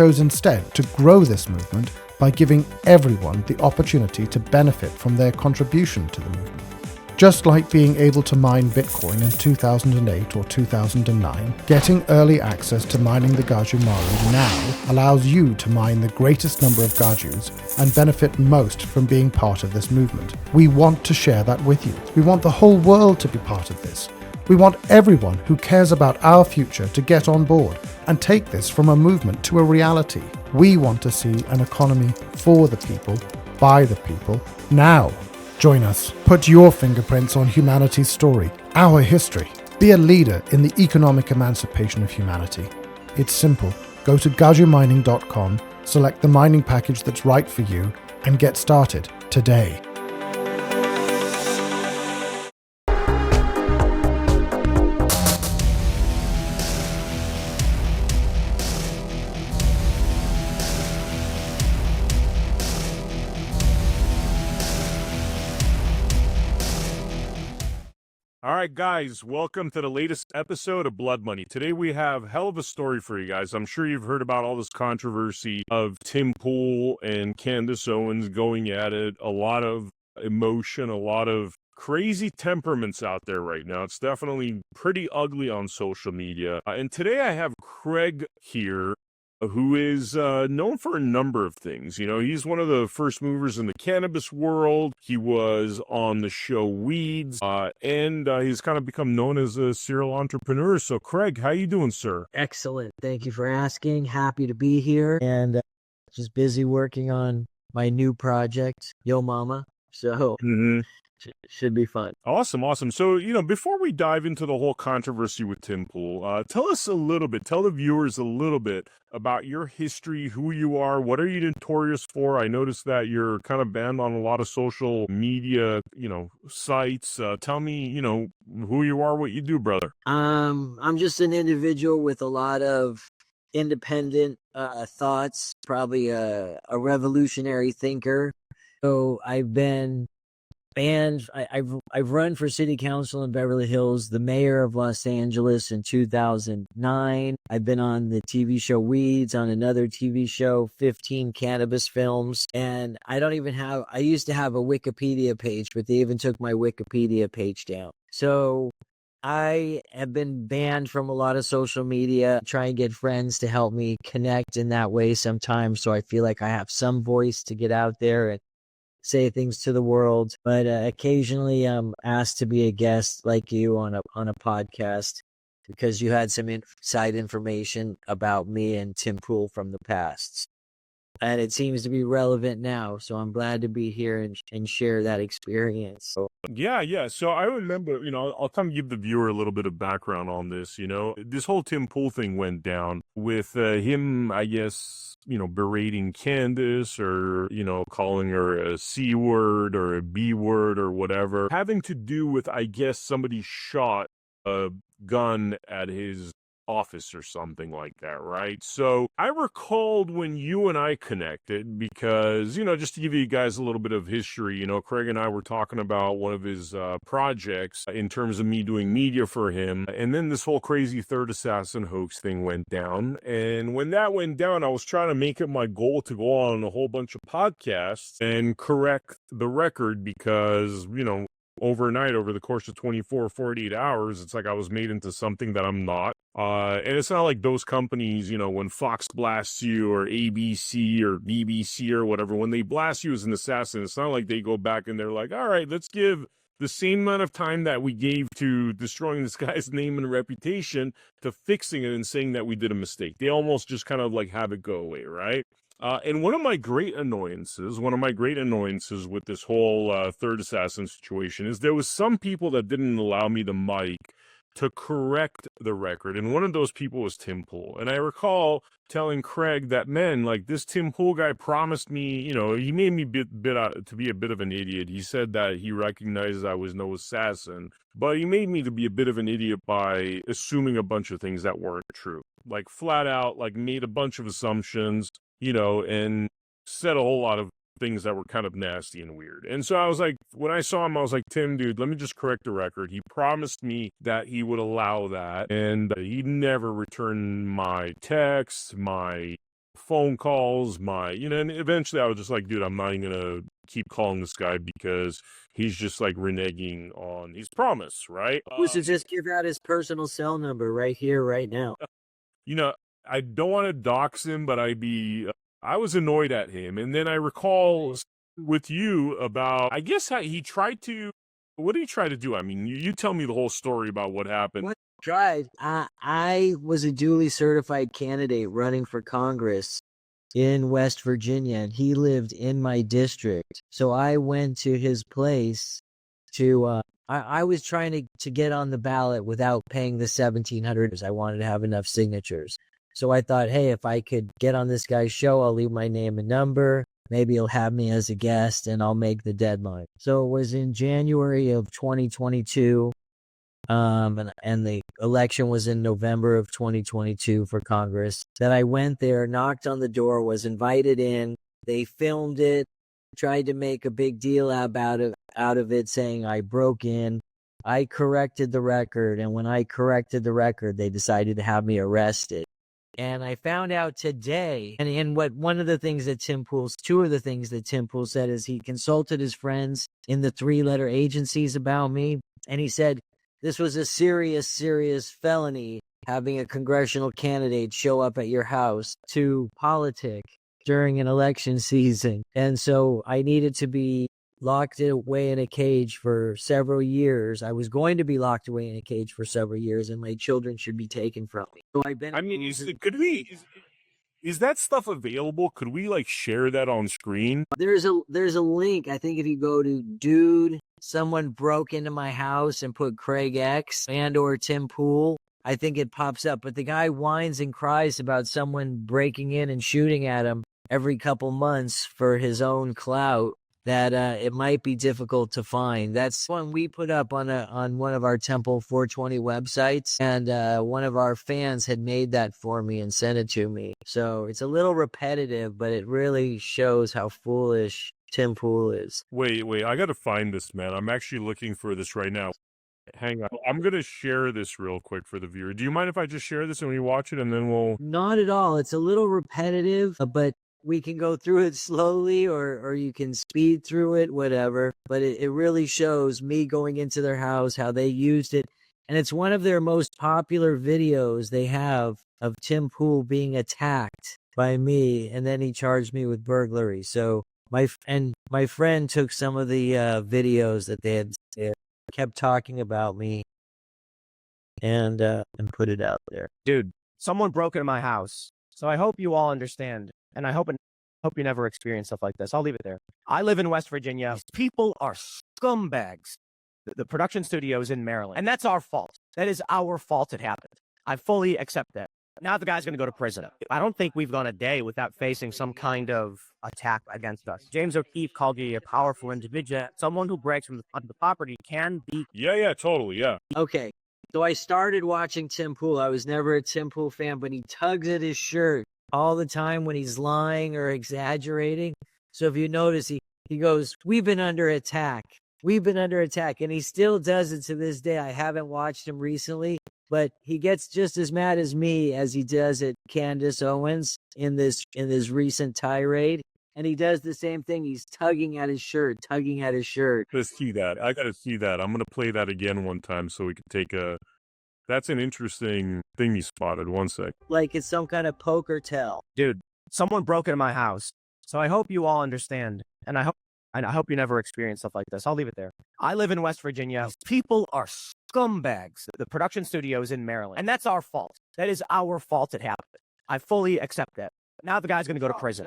chose instead to grow this movement by giving everyone the opportunity to benefit from their contribution to the movement. Just like being able to mine Bitcoin in 2008 or 2009, getting early access to mining the Gaju Maru now allows you to mine the greatest number of Gajus and benefit most from being part of this movement. We want to share that with you. We want the whole world to be part of this. We want everyone who cares about our future to get on board and take this from a movement to a reality. We want to see an economy for the people, by the people, now. Join us. Put your fingerprints on humanity's story, our history. Be a leader in the economic emancipation of humanity. It's simple. Go to gajumining.com, select the mining package that's right for you, and get started today. All right, guys, welcome to the latest episode of Blood Money. Today we have hell of a story for you guys. I'm sure you've heard about all this controversy of Tim Pool and Candace Owens going at it. A lot of emotion, a lot of crazy temperaments out there right now. It's definitely pretty ugly on social media. And today I have Craig here, who is known for a number of things. You know, he's one of the first movers in the cannabis world. He was on the show Weeds, and he's kind of become known as a serial entrepreneur. So, Craig, how you doing, sir? Excellent. Thank you for asking. Happy to be here, and just busy working on my new project, Yo Mama. So should be fun. Awesome. So, you know, before we dive into the whole controversy with Tim Pool, tell us a little bit, tell the viewers a little bit about your history, who you are, what are you notorious for? I noticed that you're kind of banned on a lot of social media, you know, sites. Tell me, you know, who you are, what you do, brother. I'm just an individual with a lot of independent thoughts, probably a revolutionary thinker. So I've been banned. I've run for city council in Beverly Hills, the mayor of Los Angeles in 2009. I've been on the TV show Weeds, on another TV show, 15 cannabis films. And I used to have a Wikipedia page, but they even took my Wikipedia page down. So I have been banned from a lot of social media, try and get friends to help me connect in that way sometimes. So I feel like I have some voice to get out there and say things to the world, but occasionally I'm asked to be a guest like you on a podcast because you had some inside information about me and Tim Pool from the past. And it seems to be relevant now, so I'm glad to be here and share that experience. Yeah. So I remember, you know, I'll kind of give the viewer a little bit of background on this. You know, this whole Tim Pool thing went down with him, I guess, you know, berating Candace or, you know, calling her a C word or a B word or whatever, having to do with, I guess, somebody shot a gun at his office or something like that, right? So I recalled when you and I connected because, you know, just to give you guys a little bit of history, you know, Craig and I were talking about one of his projects in terms of me doing media for him. And then this whole crazy third assassin hoax thing went down. And when that went down, I was trying to make it my goal to go on a whole bunch of podcasts and correct the record because, you know, overnight, over the course of 24, 48 hours, it's like I was made into something that I'm not. And it's not like those companies, you know, when Fox blasts you or ABC or BBC or whatever, when they blast you as an assassin, it's not like they go back and they're like, all right, let's give the same amount of time that we gave to destroying this guy's name and reputation to fixing it and saying that we did a mistake. They almost just kind of like have it go away, right? And one of my great annoyances with this whole third assassin situation is there was some people that didn't allow me the mic to correct the record. And one of those people was Tim Pool. And I recall telling Craig that, man, like this Tim Pool guy promised me, you know, he made me to be a bit of an idiot. He said that he recognizes I was no assassin, but he made me to be a bit of an idiot by assuming a bunch of things that weren't true. Like flat out, like made a bunch of assumptions, you know, and said a whole lot of things that were kind of nasty and weird. And so I was like, when I saw him, I was like, Tim, dude, let me just correct the record. He promised me that he would allow that, and he never returned my texts, my phone calls, and eventually I was just like, dude, I'm not even gonna keep calling this guy because he's just like reneging on his promise, right? We should just give out his personal cell number right here, right now. I don't want to dox him, but I was annoyed at him. And then I recall with you about, I guess how he tried to, what did he try to do? I mean, you tell me the whole story about what happened. What tried? I was a duly certified candidate running for Congress in West Virginia, and he lived in my district. So I went to his place to, I was trying to get on the ballot without paying the $1,700. I wanted to have enough signatures. So I thought, hey, if I could get on this guy's show, I'll leave my name and number. Maybe he'll have me as a guest and I'll make the deadline. So it was in January of 2022. And the election was in November of 2022 for Congress. That I went there, knocked on the door, was invited in. They filmed it, tried to make a big deal out of it, saying I broke in. I corrected the record, and when I corrected the record, they decided to have me arrested. And I found out today, and two of the things that Tim Pool said is he consulted his friends in the 3-letter agencies about me, and he said this was a serious, serious felony, having a congressional candidate show up at your house to politic during an election season. And so I needed to be locked away in a cage for several years. I was going to be locked away in a cage for several years, and my children should be taken from me. So I've been. I mean, is that stuff available? Could we like share that on screen? There's a link. I think if you go to dude, someone broke into my house and put Craig X and/or Tim Pool, I think it pops up. But the guy whines and cries about someone breaking in and shooting at him every couple months for his own clout. That it might be difficult to find. That's one we put up on one of our Temple 420 websites, and one of our fans had made that for me and sent it to me. So it's a little repetitive, but it really shows how foolish Tim Pool is. Wait, I gotta find this, man. I'm actually looking for this right now. Hang on. I'm gonna share this real quick for the viewer. Do you mind if I just share this and we watch it and then we'll... Not at all. It's a little repetitive, but we can go through it slowly or you can speed through it, whatever. But it really shows me going into their house, how they used it. And it's one of their most popular videos they have of Tim Pool being attacked by me. And then he charged me with burglary. So my friend took some of the videos that they had kept talking about me and put it out there. Dude, someone broke into my house. So I hope you all understand. And I hope you never experience stuff like this. I'll leave it there. I live in West Virginia. These people are scumbags. The production studio is in Maryland. And that's our fault. That is our fault it happened. I fully accept that. Now the guy's going to go to prison. I don't think we've gone a day without facing some kind of attack against us. James O'Keefe called you a powerful individual. Someone who breaks onto the property can be... Yeah, totally, yeah. Okay, so I started watching Tim Pool. I was never a Tim Pool fan, but he tugs at his shirt all the time when he's lying or exaggerating. So if you notice, he goes, we've been under attack. We've been under attack. And he still does it to this day. I haven't watched him recently, but he gets just as mad as me as he does at Candace Owens in this recent tirade. And he does the same thing. He's tugging at his shirt. Let's see that. I got to see that. I'm going to play that again one time so we can take a... That's an interesting thing you spotted. One sec. Like it's some kind of poker tell. Dude, someone broke into my house. So I hope you all understand. And I hope you never experience stuff like this. I'll leave it there. I live in West Virginia. These people are scumbags. The production studio is in Maryland. And that's our fault. That is our fault it happened. I fully accept that. Now the guy's going to go to prison.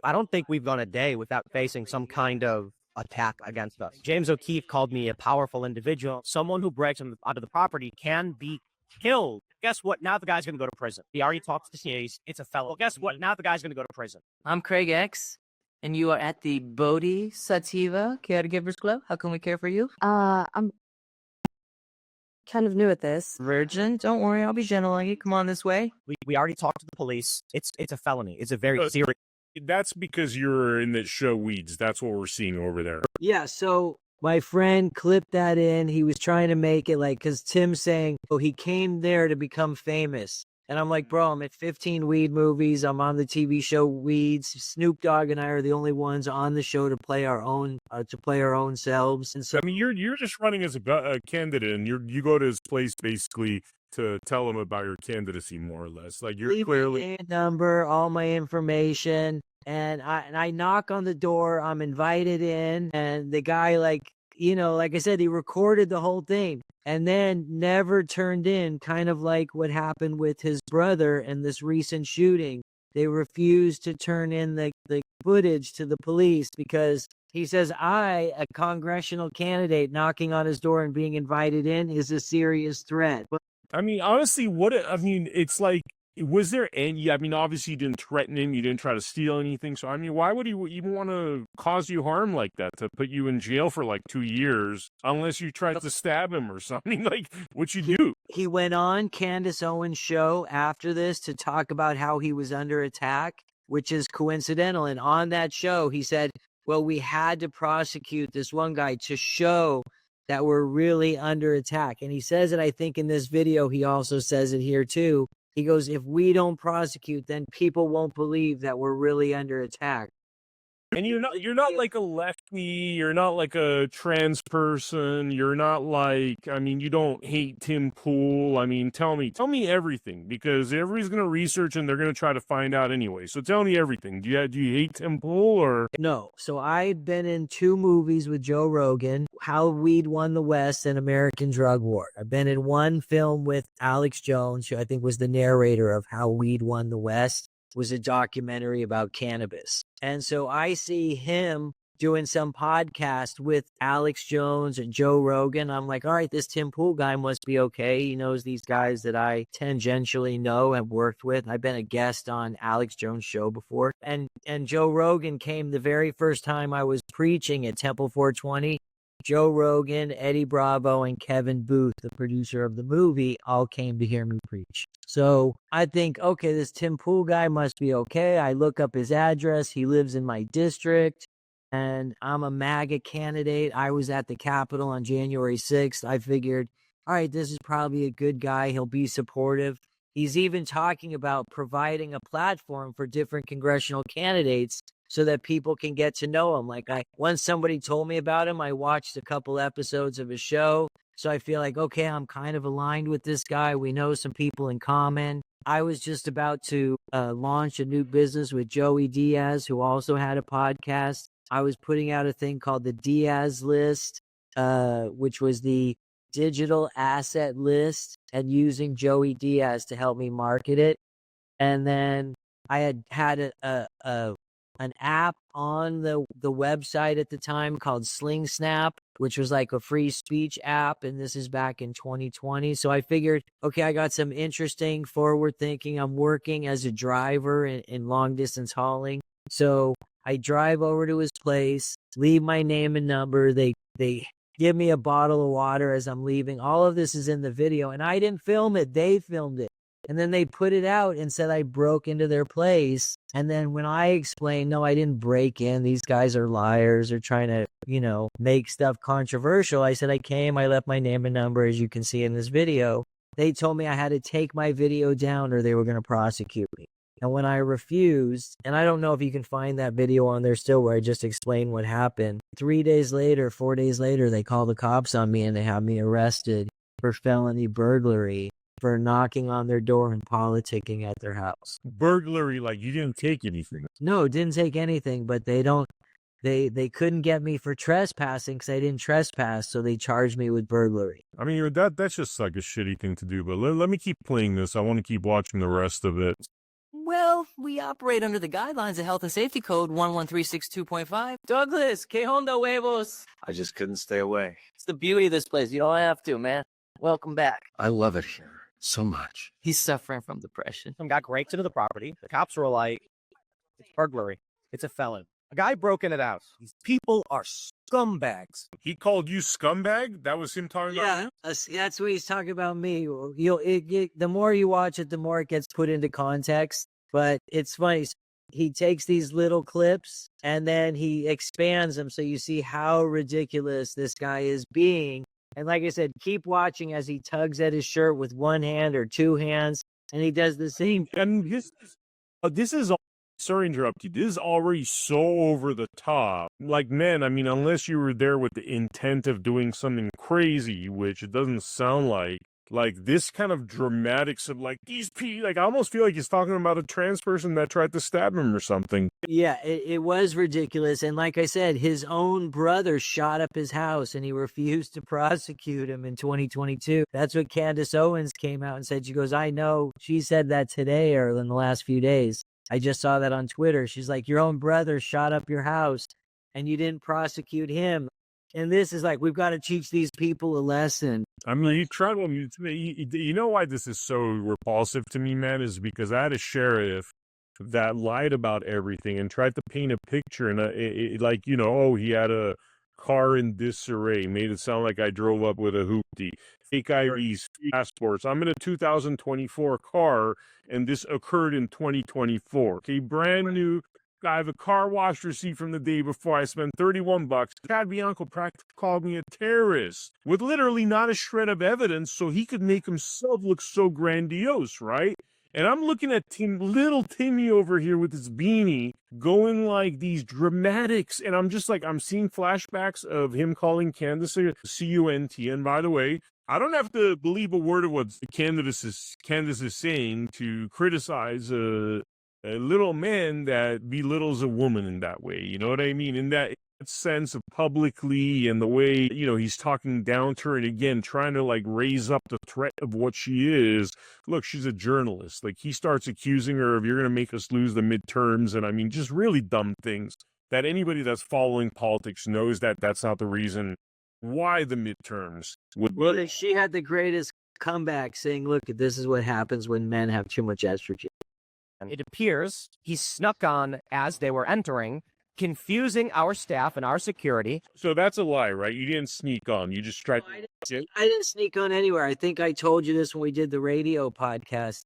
I don't think we've gone a day without facing some kind of attack against us. James O'Keefe called me a powerful individual. Someone who breaks onto the property can be killed. Guess what? Now the guy's going to go to prison. He already talked to the case. It's a fellow. Well, guess what? Now the guy's going to go to prison. I'm Craig X, and you are at the Bodhi Sativa Caregivers Club. How can we care for you? I'm kind of new at this. Virgin, don't worry. I'll be gentle on you. Come on this way. We already talked to the police. It's a felony. It's a very serious... That's because you're in that show Weeds. That's what we're seeing over there. Yeah, so my friend clipped that in. He was trying to make it like, because Tim's saying, oh, he came there to become famous. And I'm like, bro, I'm at 15 weed movies. I'm on the TV show Weeds. Snoop Dogg and I are the only ones on the show to play our own selves. And so, I mean, you're just running as a candidate, and you go to his place basically to tell him about your candidacy, more or less. Like, you're leave clearly my number, all my information, and I knock on the door. I'm invited in, and the guy, like I said, he recorded the whole thing and then never turned in, kind of like what happened with his brother in this recent shooting. They refused to turn in the footage to the police because he says, a congressional candidate knocking on his door and being invited in is a serious threat. I mean, honestly, it's like, was there any, I mean, obviously you didn't threaten him, you didn't try to steal anything, so I mean, why would he even want to cause you harm like that, to put you in jail for like 2 years, unless you tried to stab him or something? Like, what you do? He went on Candace Owens' show after this to talk about how he was under attack, which is coincidental, and on that show, he said, well, we had to prosecute this one guy to show that we're really under attack. And he says it, I think, in this video. He also says it here, too. He goes, if we don't prosecute, then people won't believe that we're really under attack. And you're not like a lefty, you're not like a trans person, you're not like, I mean, you don't hate Tim Pool. I mean, tell me everything, because everybody's going to research and they're going to try to find out anyway. So tell me everything. Do you hate Tim Pool or? No. So I've been in 2 movies with Joe Rogan, How Weed Won the West and American Drug War. I've been in 1 film with Alex Jones, who I think was the narrator of How Weed Won the West. Was a documentary about cannabis. And so I see him doing some podcast with Alex Jones and Joe Rogan. I'm like, all right, this Tim Pool guy must be okay. He knows these guys that I tangentially know and worked with. I've been a guest on Alex Jones' show before. And Joe Rogan came the very first time I was preaching at Temple 420. Joe Rogan, Eddie Bravo, and Kevin Booth, the producer of the movie, all came to hear me preach. So I think, okay, this Tim Pool guy must be okay. I look up his address. He lives in my district, and I'm a MAGA candidate. I was at the Capitol on January 6th. I figured, all right, this is probably a good guy. He'll be supportive. He's even talking about providing a platform for different congressional candidates so that people can get to know him. Like, once somebody told me about him, I watched a couple episodes of his show. So I feel like, okay, I'm kind of aligned with this guy. We know some people in common. I was just about to launch a new business with Joey Diaz, who also had a podcast. I was putting out a thing called the Diaz List, which was the digital asset list, and using Joey Diaz to help me market it. And then I had an app on the website at the time called Sling Snap, which was like a free speech app, and this is back in 2020. So I figured, okay, I got some interesting forward thinking. I'm working as a driver in long distance hauling. So I drive over to his place, leave my name and number. They give me a bottle of water as I'm leaving. All of this is in the video, and I didn't film it. They filmed it. And then they put it out and said I broke into their place. And then when I explained, no, I didn't break in. These guys are liars. They're trying to, make stuff controversial. I said I came. I left my name and number, as you can see in this video. They told me I had to take my video down or they were going to prosecute me. And when I refused, and I don't know if you can find that video on there still where I just explained what happened. 4 days later, they call the cops on me and they have me arrested for felony burglary, for knocking on their door and politicking at their house. Burglary, like you didn't take anything? No, didn't take anything, but they couldn't get me for trespassing because I didn't trespass, so they charged me with burglary. I mean, that's just like a shitty thing to do, but let me keep playing this. I want to keep watching the rest of it. Well, we operate under the guidelines of Health and Safety Code 11362.5. Douglas, que onda, huevos? I just couldn't stay away. It's the beauty of this place. You don't have to, man. Welcome back. I love it here so much. He's suffering from depression. Some guy breaks into the property. The cops were like, it's burglary. It's a felon. A guy broke into the house. These people are scumbags. He called you scumbag? That was him talking about? Yeah, that's what he's talking about me. The more you watch it, the more it gets put into context. But it's funny. He takes these little clips and then he expands them so you see how ridiculous this guy is being. And like I said, keep watching as he tugs at his shirt with one hand or two hands. And he does the same. And this is, sorry to interrupt you, this is already so over the top. Like, man, I mean, unless you were there with the intent of doing something crazy, which it doesn't sound like this kind of dramatics of like these people, like I almost feel like he's talking about a trans person that tried to stab him or something. Yeah, it was ridiculous. And like I said, his own brother shot up his house and he refused to prosecute him in 2022. That's what Candace Owens came out and said. She goes, I know. She said that today or in the last few days. I just saw that on Twitter. She's like, your own brother shot up your house and you didn't prosecute him. And this is like, we've got to teach these people a lesson. I mean, you know why this is so repulsive to me, man, is because I had a sheriff that lied about everything and tried to paint a picture and like, you know, oh, he had a car in disarray, made it sound like I drove up with a hoopty, fake IDs, passports. I'm in a 2024 car and this occurred in 2024. Okay, brand new. I have a car wash receipt from the day before. I spent $31. Chad Bianco practically called me a terrorist with literally not a shred of evidence, so he could make himself look so grandiose, right? And I'm looking at little Timmy over here with his beanie going like these dramatics. And I'm just like, I'm seeing flashbacks of him calling Candace a C-U-N-T. And by the way, I don't have to believe a word of what Candace is saying to criticize a little man that belittles a woman in that way. You know what I mean? In that sense of publicly and the way, you know, he's talking down to her and again, trying to like raise up the threat of what she is. Look, she's a journalist. Like he starts accusing her of, you're going to make us lose the midterms. And I mean, just really dumb things that anybody that's following politics knows that that's not the reason why the midterms would. Well, she had the greatest comeback saying, look, this is what happens when men have too much estrogen. It appears he snuck on as they were entering, confusing our staff and our security. So that's a lie, right? You didn't sneak on. You just tried. I didn't sneak on anywhere. I think I told you this when we did the radio podcast.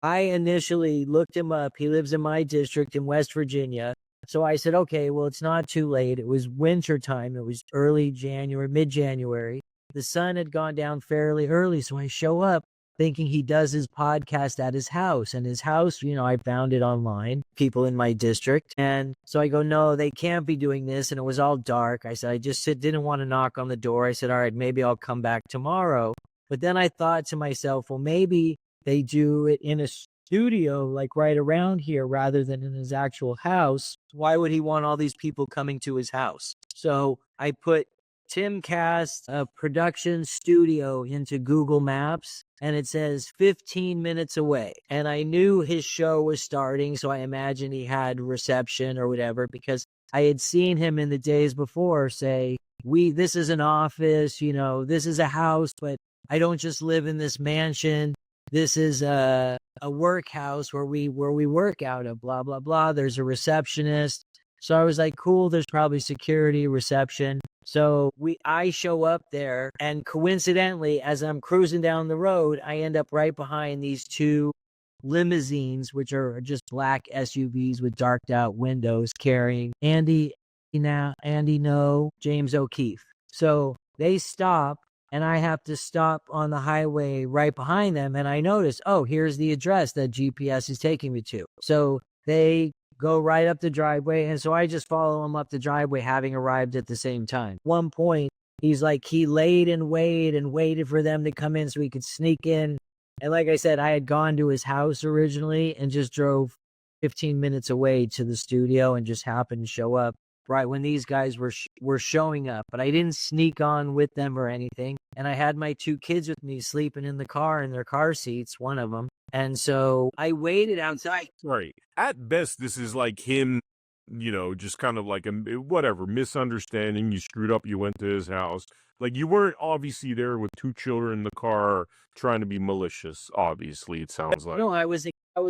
I initially looked him up. He lives in my district in West Virginia. So I said, okay, well, it's not too late. It was winter time. It was early January, mid-January. The sun had gone down fairly early. So I show up thinking he does his podcast at his house. And his house, you know, I found it online, people in my district. And so I go, no, they can't be doing this. And it was all dark. I said, I just didn't want to knock on the door. I said, all right, maybe I'll come back tomorrow. But then I thought to myself, well, maybe they do it in a studio, like right around here, rather than in his actual house. Why would he want all these people coming to his house? So I put Timcast production studio into Google Maps and it says 15 minutes away. And I knew his show was starting, so I imagined he had reception or whatever, because I had seen him in the days before say, this is an office, you know, this is a house, but I don't just live in this mansion. This is a workhouse where we work out of, blah, blah, blah. There's a receptionist. So I was like, cool, there's probably security, reception. So I show up there, and coincidentally, as I'm cruising down the road, I end up right behind these two limousines, which are just black SUVs with darked out windows, carrying Andy No, James O'Keefe. So they stop, and I have to stop on the highway right behind them, and I notice, oh, here's the address that GPS is taking me to. So they go right up the driveway, and so I just follow him up the driveway, having arrived at the same time. One point, he's like, he laid and waited for them to come in so he could sneak in. And like I said, I had gone to his house originally and just drove 15 minutes away to the studio and just happened to show up right when these guys were showing up. But I didn't sneak on with them or anything. And I had my two kids with me sleeping in the car in their car seats, one of them. And so I waited outside. Right. At best, this is like him, you know, just kind of like a misunderstanding. You screwed up. You went to his house. Like, you weren't obviously there with two children in the car trying to be malicious. Obviously, it sounds like. No, I was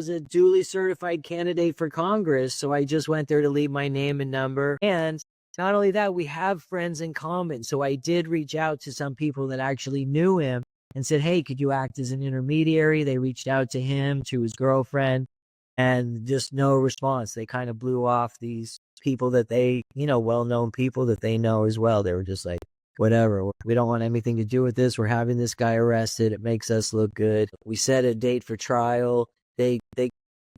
a duly certified candidate for Congress. So I just went there to leave my name and number. And not only that, we have friends in common. So I did reach out to some people that actually knew him and said, hey, could you act as an intermediary? They reached out to him, to his girlfriend, and just no response. They kind of blew off these people that they, you know, well-known people that they know as well. They were just like, whatever. We don't want anything to do with this. We're having this guy arrested. It makes us look good. We set a date for trial.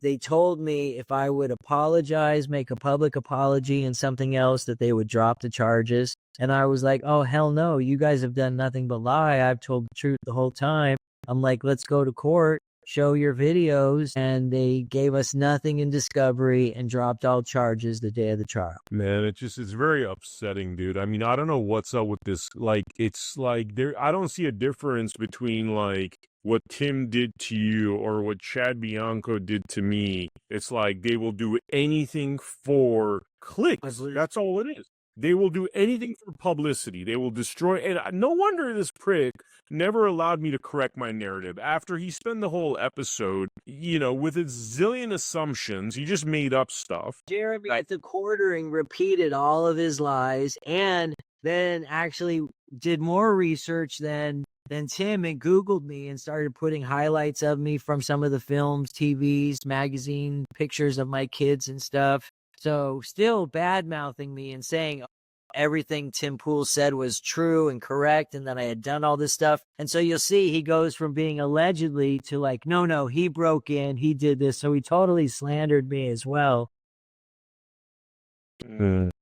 They told me if I would apologize, make a public apology and something else, that they would drop the charges. And I was like, oh, hell no. You guys have done nothing but lie. I've told the truth the whole time. I'm like, let's go to court, show your videos. And they gave us nothing in discovery and dropped all charges the day of the trial. Man, it's very upsetting, dude. I mean, I don't know what's up with this. Like, it's like I don't see a difference between like what Tim did to you or what Chad Bianco did to me. It's like they will do anything for clicks. That's all it is. They will do anything for publicity. They will destroy. And no wonder this prick never allowed me to correct my narrative. After he spent the whole episode, with his zillion assumptions, he just made up stuff. Jeremy at the quartering repeated all of his lies and then actually did more research than Tim, and Googled me and started putting highlights of me from some of the films, TVs, magazine, pictures of my kids and stuff. So still bad-mouthing me and saying everything Tim Pool said was true and correct and that I had done all this stuff. And so you'll see he goes from being allegedly to like, no, he broke in, he did this. So he totally slandered me as well. It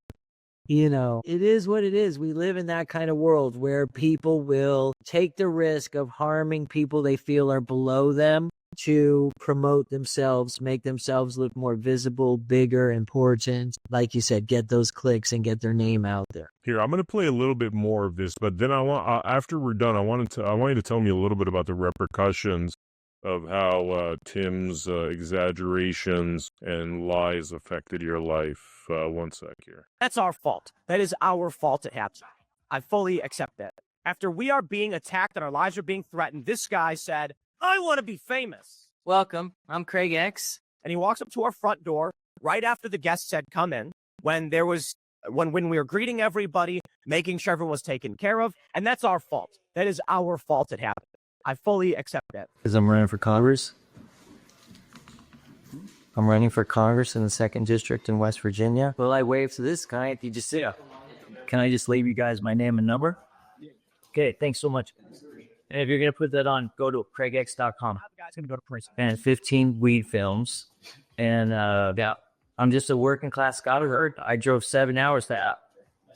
is what it is. We live in that kind of world where people will take the risk of harming people they feel are below them to promote themselves, make themselves look more visible, bigger, important. Like you said, get those clicks and get their name out there. Here, I'm going to play a little bit more of this, but then after we're done, I want you to tell me a little bit about the repercussions of how Tim's exaggerations and lies affected your life. One sec here. That's our fault. That is our fault it happened. I fully accept that. After we are being attacked and our lives are being threatened, this guy said, I want to be famous. Welcome. I'm Craig X. And he walks up to our front door right after the guest said, come in, when we were greeting everybody, making sure everyone was taken care of. And that's our fault. That is our fault it happened. I fully accept that. Because I'm running for Congress. I'm running for Congress in the 2nd District in West Virginia. Well, I wave to this guy. If you just sit up. Can I just leave you guys my name and number? Okay, thanks so much. And if you're going to put that on, go to craigx.com. The guy's going to go to prison. And 15 weed films. And I'm just a working class guy. I drove 7 hours to.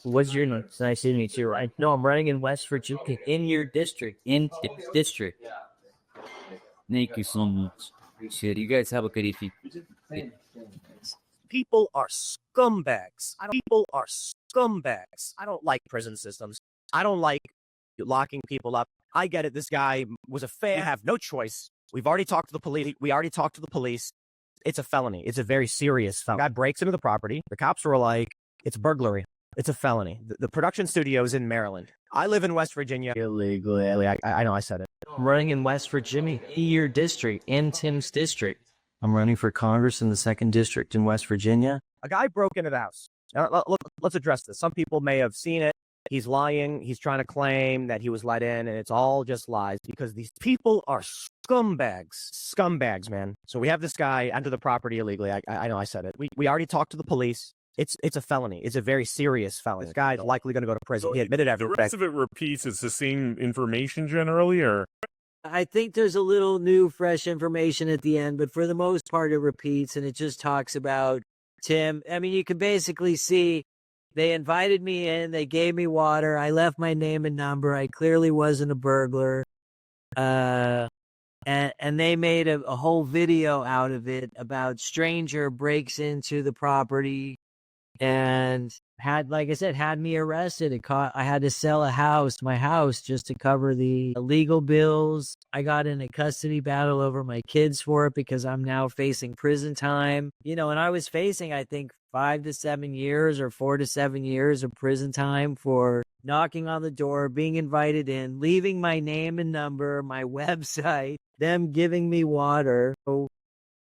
What's your name? It's nice to meet you. No, I'm running in West Virginia. In your district. In district. Thank you so much. Appreciate it. You guys have a good evening. People are scumbags. People are scumbags. I don't like prison systems. I don't like locking people up. I get it. This guy was a fan. I have no choice. We've already talked to the police. It's a felony. It's a very serious felony. The guy breaks into the property. The cops were like, it's burglary. It's a felony. The production studio is in Maryland. I live in West Virginia. Illegally. I know I said it. I'm running in West Virginia, in your district, in Tim's district. I'm running for Congress in the 2nd District in West Virginia. A guy broke into the house. Now, let's address this. Some people may have seen it. He's lying. He's trying to claim that he was let in, and it's all just lies because these people are scumbags. Scumbags, man. So we have this guy enter the property illegally. I know I said it. We already talked to the police. It's a felony. It's a very serious felony. This guy's likely going to go to prison. So he admitted everything. The rest of it repeats. It's the same information generally, or? I think there's a little new, fresh information at the end, but for the most part, it repeats, and it just talks about Tim. I mean, you can basically see they invited me in. They gave me water. I left my name and number. I clearly wasn't a burglar. And they made a whole video out of it about stranger breaks into the property and had, like I said, had me arrested. I had to sell my house just to cover the legal bills. I got in a custody battle over my kids for it because I'm now facing prison time. And I was facing, I think, 5 to 7 years or 4 to 7 years of prison time for knocking on the door, being invited in, leaving my name and number, my website, them giving me water. So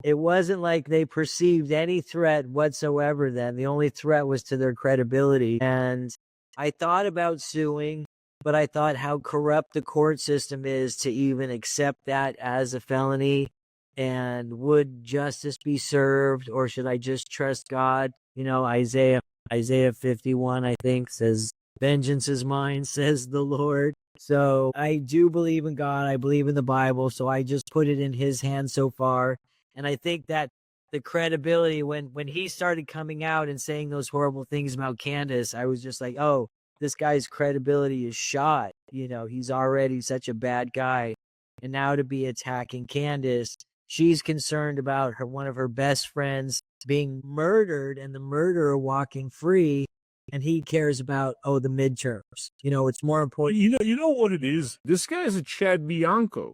it wasn't like they perceived any threat whatsoever then. The only threat was to their credibility. And I thought about suing, but I thought how corrupt the court system is to even accept that as a felony. And would justice be served, or should I just trust God? Isaiah 51, I think, says, Vengeance is mine, says the Lord. So I do believe in God. I believe in the Bible. So I just put it in his hands so far. And I think that the credibility, when he started coming out and saying those horrible things about Candace, I was just like, oh, this guy's credibility is shot. You know, he's already such a bad guy. And now to be attacking Candace, she's concerned about one of her best friends being murdered and the murderer walking free. And he cares about, the midterms. You know, it's more important. You know what it is? This guy is a Chad Bianco,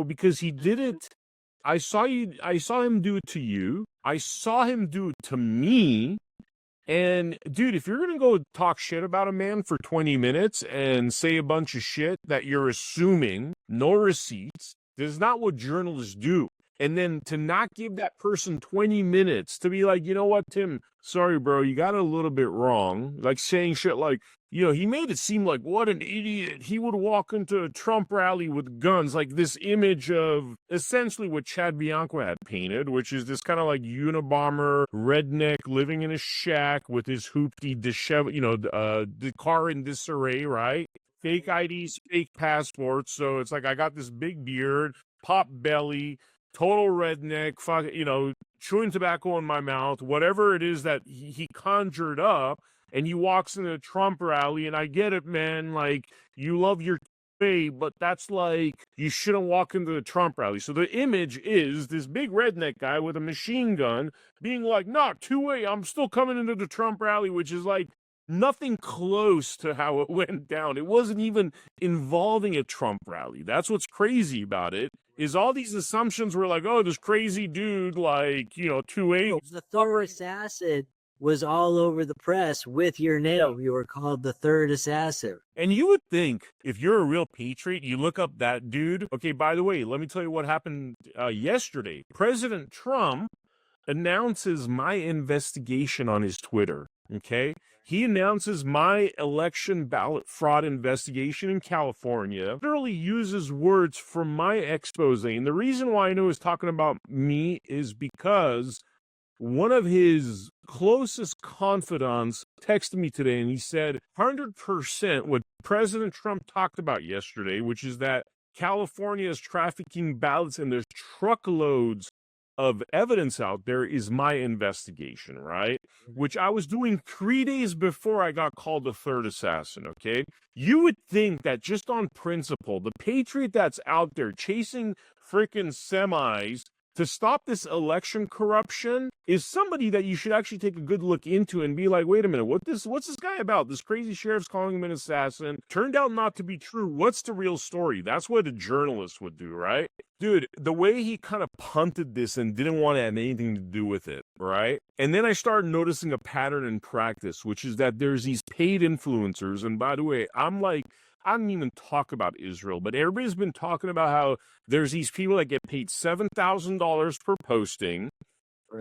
because he did it. I saw him do it to you. I saw him do it to me. And dude, if you're going to go talk shit about a man for 20 minutes and say a bunch of shit that you're assuming, no receipts, this is not what journalists do. And then to not give that person 20 minutes to be like, you know what, Tim, sorry, bro, you got it a little bit wrong. Like saying shit like, he made it seem like what an idiot. He would walk into a Trump rally with guns, like this image of essentially what Chad Bianco had painted, which is this kind of like Unabomber redneck living in a shack with his hoopty disheveled, the car in disarray, right? Fake IDs, fake passports. So it's like I got this big beard, pop belly, total redneck, chewing tobacco in my mouth, whatever it is that he conjured up, and he walks into a Trump rally, and I get it, man, like, you love your way, but that's like, you shouldn't walk into the Trump rally. So the image is this big redneck guy with a machine gun being like, nah, 2-way, I'm still coming into the Trump rally, which is like, nothing close to how it went down. It wasn't even involving a Trump rally. That's what's crazy about it, is all these assumptions were like, oh, this crazy dude, like, 2-8. The third assassin was all over the press with your name. You were called the third assassin. And you would think, if you're a real patriot, you look up that dude. Okay, by the way, let me tell you what happened yesterday. President Trump announces my investigation on his Twitter, okay? He announces my election ballot fraud investigation in California. Literally uses words from my expose. And the reason why I know he's talking about me is because one of his closest confidants texted me today, and he said 100% what President Trump talked about yesterday, which is that California is trafficking ballots and there's truckloads of evidence out there, is my investigation, right? Which I was doing 3 days before I got called the third assassin, okay? You would think that just on principle, the patriot that's out there chasing freaking semis to stop this election corruption is somebody that you should actually take a good look into and be like, wait a minute, what's this guy about? This crazy sheriff's calling him an assassin. Turned out not to be true. What's the real story? That's what a journalist would do, right? Dude, the way he kind of punted this and didn't want to have anything to do with it, right? And then I started noticing a pattern in practice, which is that there's these paid influencers. And by the way, I'm like, I don't even talk about Israel, but everybody's been talking about how there's these people that get paid $7,000 per posting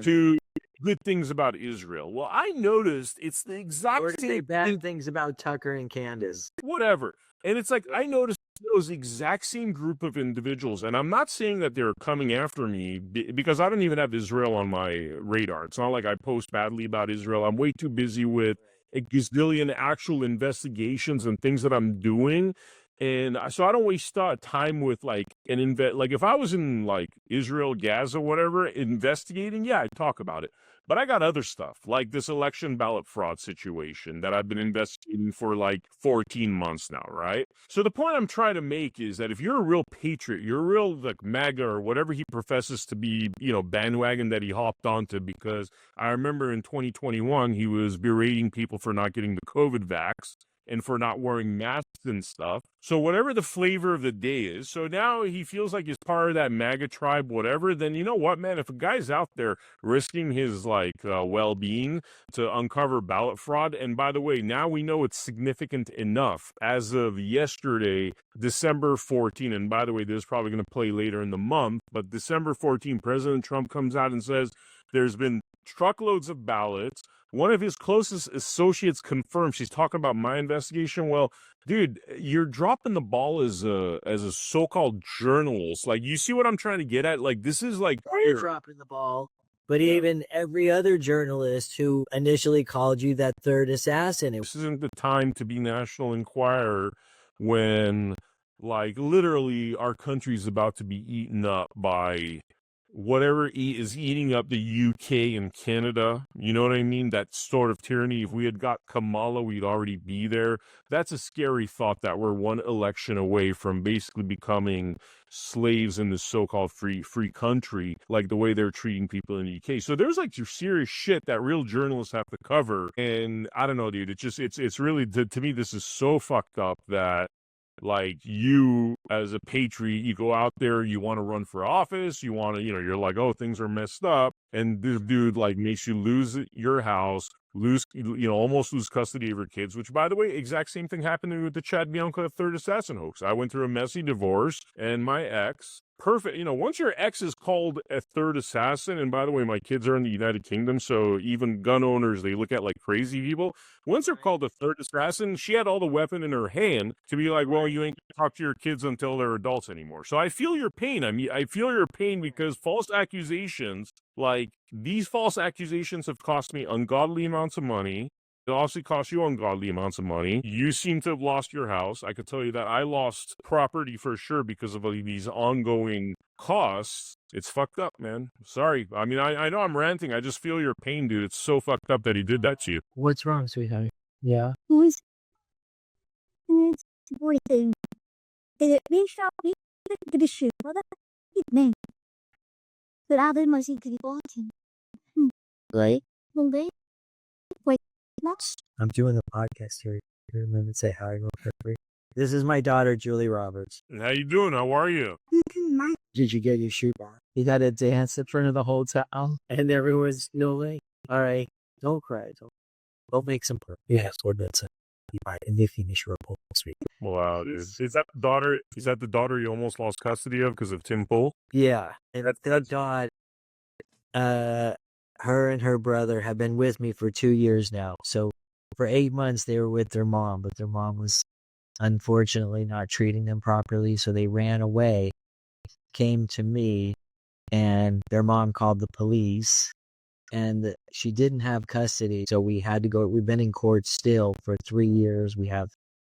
to good things about Israel. Well, I noticed it's the exact or to same say bad things about Tucker and Candace. Whatever. And it's like, I noticed those exact same group of individuals, and I'm not saying that they're coming after me because I don't even have Israel on my radar. It's not like I post badly about Israel. I'm way too busy with a gazillion actual investigations and things that I'm doing. And so I don't waste time with like like if I was in like Israel, Gaza, whatever, investigating, yeah, I'd talk about it. But I got other stuff like this election ballot fraud situation that I've been investigating for like 14 months now, right? So the point I'm trying to make is that if you're a real patriot, you're a real like MAGA or whatever he professes to be, bandwagon that he hopped onto, because I remember in 2021, he was berating people for not getting the COVID vax and for not wearing masks and stuff. So whatever the flavor of the day is, so now he feels like he's part of that MAGA tribe, whatever, then you know what, man, if a guy's out there risking his well-being to uncover ballot fraud, and by the way, now we know it's significant enough as of yesterday, December 14, and by the way, this is probably going to play later in the month, but December 14, President Trump comes out and says there's been truckloads of ballots. One of his closest associates confirmed. She's talking about my investigation. Well, dude, you're dropping the ball as a so-called journalist. Like, you see what I'm trying to get at? Like, this is like you're dropping the ball. But even every other journalist who initially called you that third assassin. This isn't the time to be National Enquirer when, like, literally our country's about to be eaten up by whatever is eating up the UK and Canada. You know what I mean? That sort of tyranny. If we had got Kamala, we'd already be there. That's a scary thought that we're one election away from basically becoming slaves in this so-called free country, like the way they're treating people in the UK. So there's like your serious shit that real journalists have to cover. And I don't know, dude. It's really, to me, this is so fucked up that, like, you as a patriot, you go out there, you want to run for office, you want to, you're like, oh, things are messed up, and this dude like makes you lose your house, almost lose custody of your kids, which, by the way, exact same thing happened to me with the Chad Bianca third assassin hoax. I went through a messy divorce, and my ex, perfect, once your ex is called a third assassin, and by the way, my kids are in the United Kingdom, so even gun owners, they look at like crazy people. Once they're called a third assassin, she had all the weapon in her hand to be like, well, you ain't talk to your kids until they're adults anymore. So I feel your pain. I mean, I feel your pain because false accusations, like these false accusations, have cost me ungodly amounts of money. It also costs you ungodly amounts of money. You seem to have lost your house. I could tell you that I lost property for sure because of these ongoing costs. It's fucked up, man. Sorry. I mean, I know I'm ranting. I just feel your pain, dude. It's so fucked up that he did that to you. What's wrong, sweetheart? Yeah. Right? I'm doing a podcast here. Remember to say hi real quick. This is my daughter, Julie Roberts. How you doing? How are you? Did you get your shoe on? You got to dance in front of the whole town? And everyone's no way. All right. Don't cry. Don't make some purpose. Yes, or that's it. And they finish your whole street. Wow, dude. Is that the daughter you almost lost custody of because of Tim Pool? Yeah. And the daughter, her and her brother have been with me for 2 years now. So for 8 months, they were with their mom, but their mom was unfortunately not treating them properly. So they ran away, came to me, and their mom called the police, and she didn't have custody. So we had to go. We've been in court still for 3 years. We have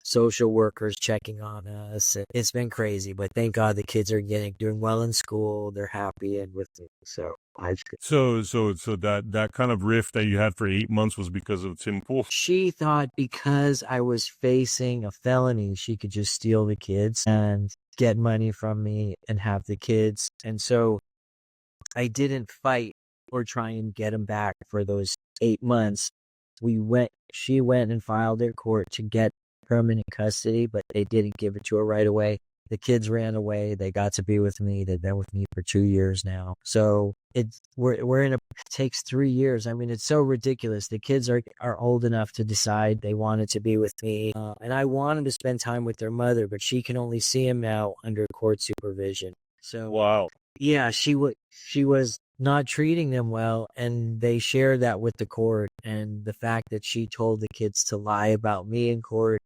social workers checking on us. It's been crazy, but thank God the kids are doing well in school. They're happy and with me. So that kind of rift that you had for 8 months was because of Tim Pool. She thought because I was facing a felony, she could just steal the kids and get money from me and have the kids. And so I didn't fight or try and get them back for those 8 months. She went and filed in court to get permanent custody, but they didn't give it to her right away. The kids ran away. They got to be with me. They've been with me for 2 years now. So it takes 3 years. I mean, it's so ridiculous. The kids are old enough to decide they wanted to be with me. And I wanted to spend time with their mother, but she can only see him now under court supervision. So wow. Yeah, she was not treating them well, and they shared that with the court. And the fact that she told the kids to lie about me in court,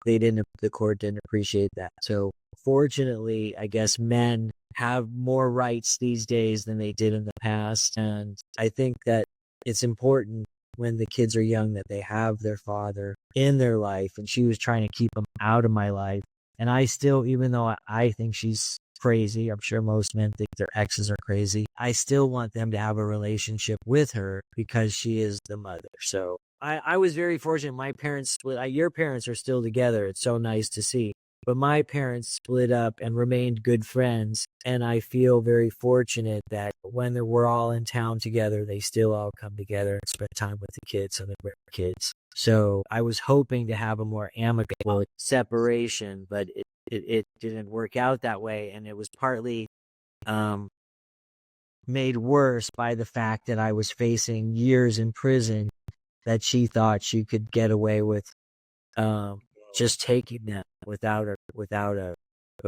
the court didn't appreciate that. So fortunately, I guess men have more rights these days than they did in the past. And I think that it's important when the kids are young that they have their father in their life. And she was trying to keep him out of my life. And I still, even though I think she's crazy, I'm sure most men think their exes are crazy, I still want them to have a relationship with her because she is the mother. So I was very fortunate. My parents split. Your parents are still together. It's so nice to see. But my parents split up and remained good friends. And I feel very fortunate that when we're all in town together, they still all come together and spend time with the kids and their kids. So I was hoping to have a more amicable separation, but it didn't work out that way. And it was partly made worse by the fact that I was facing years in prison that she thought she could get away with just taking them without a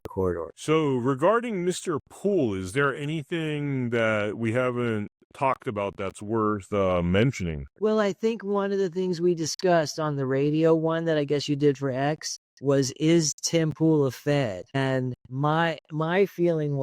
court order. So regarding Mr. Poole, is there anything that we haven't talked about that's worth mentioning? Well, I think one of the things we discussed on the radio one that I guess you did for X was, is Tim Poole a Fed? And my feeling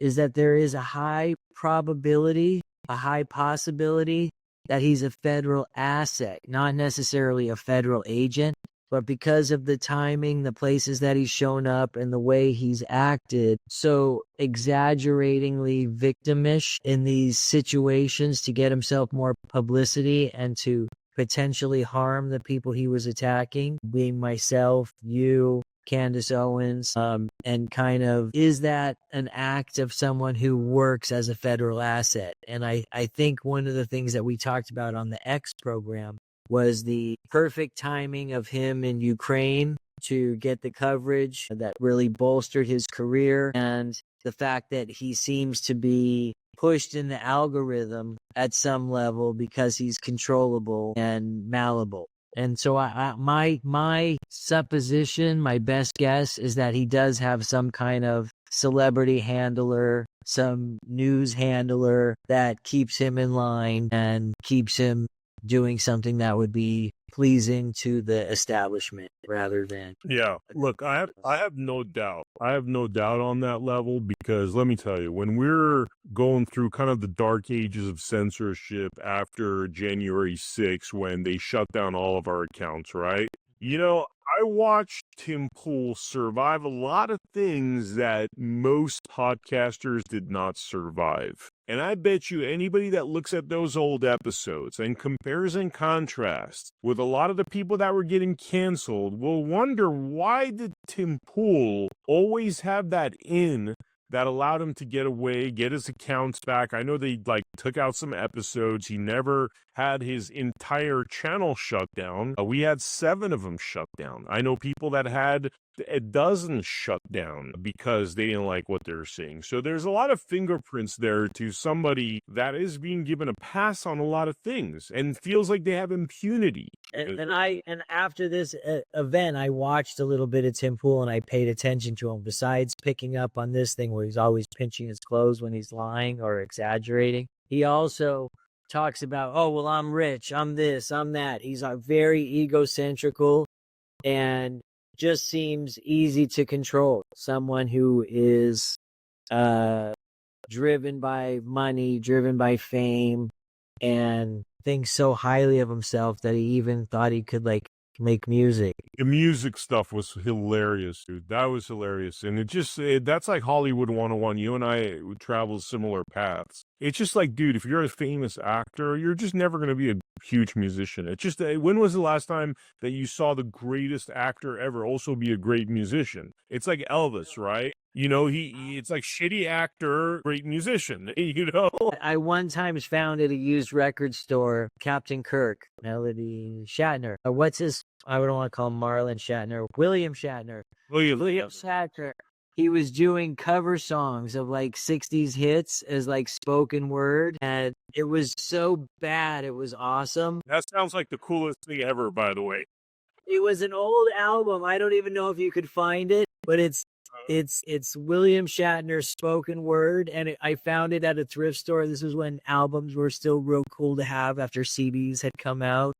is that there is a high probability a high possibility that he's a federal asset, not necessarily a federal agent. But because of the timing, the places that he's shown up, and the way he's acted so exaggeratingly victimish in these situations to get himself more publicity and to potentially harm the people he was attacking, being myself, you, Candace Owens, and kind of, is that an act of someone who works as a federal asset? And I think one of the things that we talked about on the X program was the perfect timing of him in Ukraine to get the coverage that really bolstered his career, and the fact that he seems to be pushed in the algorithm at some level because he's controllable and malleable. And so my supposition, my best guess, is that he does have some kind of celebrity handler, some news handler that keeps him in line and keeps him doing something that would be pleasing to the establishment rather than. Yeah, look, I have no doubt. I have no doubt on that level, because let me tell you, when we're going through kind of the dark ages of censorship after January 6th, when they shut down all of our accounts, right? You know, I watched Tim Pool survive a lot of things that most podcasters did not survive. And I bet you anybody that looks at those old episodes and compares and contrasts with a lot of the people that were getting canceled will wonder, why did Tim Pool always have that in that allowed him to get away, get his accounts back? I know they took out some episodes. He never had his entire channel shut down. We had 7 of them shut down. I know people that had a dozen shut down because they didn't like what they were seeing. So there's a lot of fingerprints there to somebody that is being given a pass on a lot of things and feels like they have impunity. And after this event, I watched a little bit of Tim Pool and I paid attention to him. Besides picking up on this thing where he's always pinching his clothes when he's lying or exaggerating, he also talks about, oh, well, I'm rich, I'm this, I'm that. He's very egocentrical and just seems easy to control. Someone who is driven by money, driven by fame, and thinks so highly of himself that he even thought he could make music. The music stuff was hilarious, dude. That was hilarious. And that's like Hollywood 101. You and I would travel similar paths. It's just like, dude, if you're a famous actor, you're just never going to be a huge musician. It's just, when was the last time that you saw the greatest actor ever also be a great musician? It's like Elvis, right? You know, it's like shitty actor, great musician, you know? I one time found at a used record store, Captain Kirk, Melody Shatner. What's his, I don't want to call him Marlon Shatner, William Shatner. William Shatner. He was doing cover songs of 60s hits as spoken word, and it was so bad, it was awesome. That sounds like the coolest thing ever, by the way. It was an old album. I don't even know if you could find it, but it's William Shatner's spoken word, and I found it at a thrift store. This was when albums were still real cool to have after CDs had come out.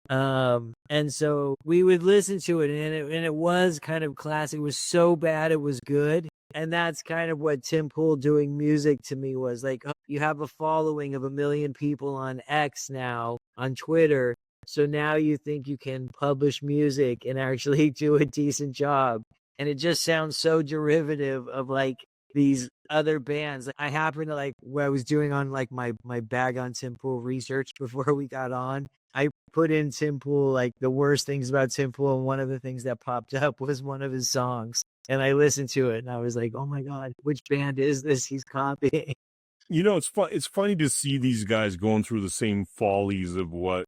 And so we would listen to it, and it was kind of classic. It was so bad it was good. And that's kind of what Tim Pool doing music to me was like. You have a following of 1 million people on X now, on Twitter. So now you think you can publish music and actually do a decent job. And it just sounds so derivative of these other bands. I happened to what I was doing on my bag on Tim Pool research before we got on. I put in Tim Pool, the worst things about Tim Pool, and one of the things that popped up was one of his songs. And I listened to it, and I was like, oh my God, which band is this he's copying? You know, it's funny to see these guys going through the same follies of what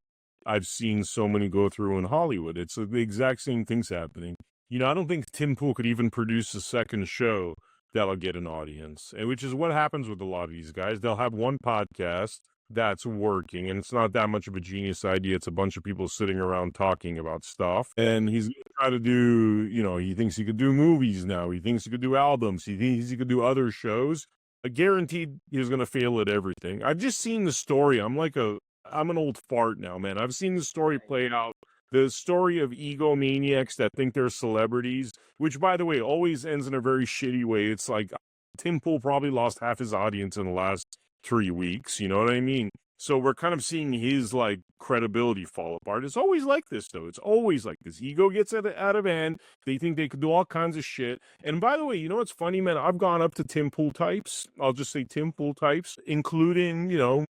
I've seen so many go through in Hollywood. It's the exact same things happening. You know, I don't think Tim Pool could even produce a second show that'll get an audience, and which is what happens with a lot of these guys. They'll have one podcast that's working, and it's not that much of a genius idea. It's a bunch of people sitting around talking about stuff, and he's going to try to do, he thinks he could do movies now. He thinks he could do albums. He thinks he could do other shows. Guaranteed he's going to fail at everything. I've just seen the story. I'm an old fart now, man. I've seen the story play out. The story of egomaniacs that think they're celebrities, which, by the way, always ends in a very shitty way. It's like Tim Pool probably lost half his audience in the last 3 weeks, you know what I mean? So we're kind of seeing his like credibility fall apart. It's always like this, though. It's always like this. Ego gets out of hand. They think they could do all kinds of shit. And by the way, you know what's funny, man? I've gone up to Tim Pool types. I'll just say Tim Pool types, including,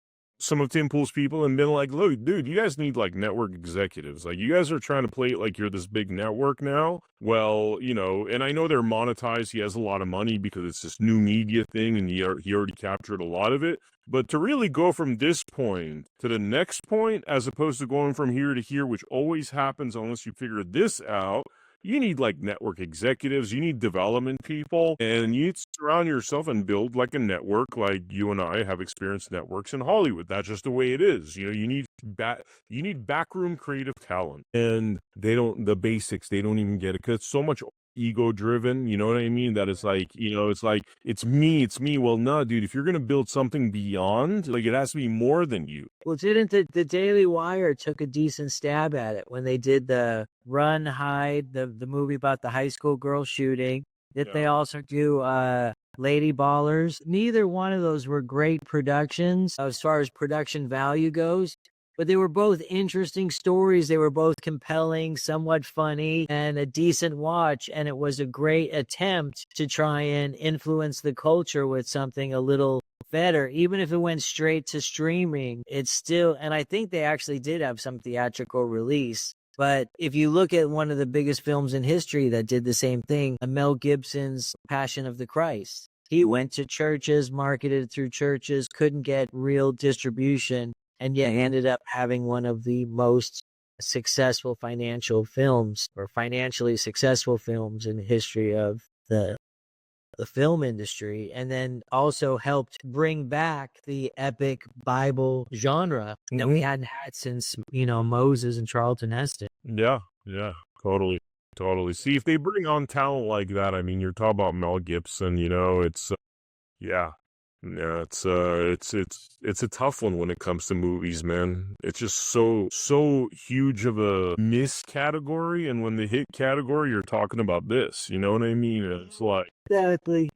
some of Tim Pool's people, and been like, look, dude, you guys need like network executives. Like, you guys are trying to play it like you're this big network now. Well, and I know they're monetized. He has a lot of money because it's this new media thing, and he already captured a lot of it. But to really go from this point to the next point, as opposed to going from here to here, which always happens unless you figure this out, you need like network executives, you need development people, and you need to surround yourself and build like a network. Like you and I have experienced networks in Hollywood. That's just the way it is. You need backroom creative talent, and the basics, they don't even get it because it's so much ego driven, you know what I mean? That it's like, it's me. Well, no, dude, if you're going to build something beyond, like, it has to be more than you. Well, didn't the Daily Wire took a decent stab at it when they did the Run, Hide, the movie about the high school girl shooting? Did they also do Lady Ballers? Neither one of those were great productions as far as production value goes. But they were both interesting stories. They were both compelling, somewhat funny, and a decent watch. And it was a great attempt to try and influence the culture with something a little better. Even if it went straight to streaming, it's still, and I think they actually did have some theatrical release. But if you look at one of the biggest films in history that did the same thing, Mel Gibson's Passion of the Christ. He went to churches, marketed through churches, couldn't get real distribution, and yet ended up having one of the most successful financially successful films in the history of the film industry, and then also helped bring back the epic Bible genre that we hadn't had since, Moses and Charlton Heston. Yeah, totally. See, if they bring on talent like that, I mean, you're talking about Mel Gibson, it's, yeah, it's a tough one when it comes to movies, man. It's just so huge of a miss category, and when they hit category, you're talking about this. You know what I mean? It's like exactly.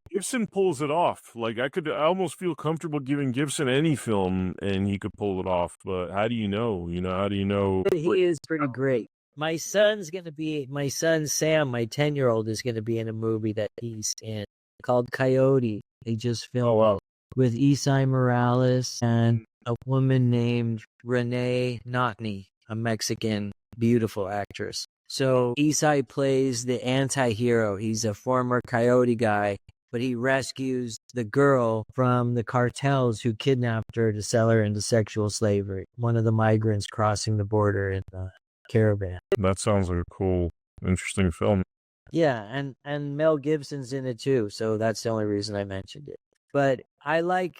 Gibson pulls it off. Like I almost feel comfortable giving Gibson any film, and he could pull it off. But how do you know? How do you know? He is pretty great. My son Sam, my 10-year-old, is gonna be in a movie that he's in called Coyote. They just filmed with Isai Morales and a woman named Renee Notney, a Mexican beautiful actress. So Isai plays the anti-hero. He's a former coyote guy, but he rescues the girl from the cartels who kidnapped her to sell her into sexual slavery. One of the migrants crossing the border in the caravan. That sounds like a cool, interesting film. Yeah, and Mel Gibson's in it too, so that's the only reason I mentioned it. But I like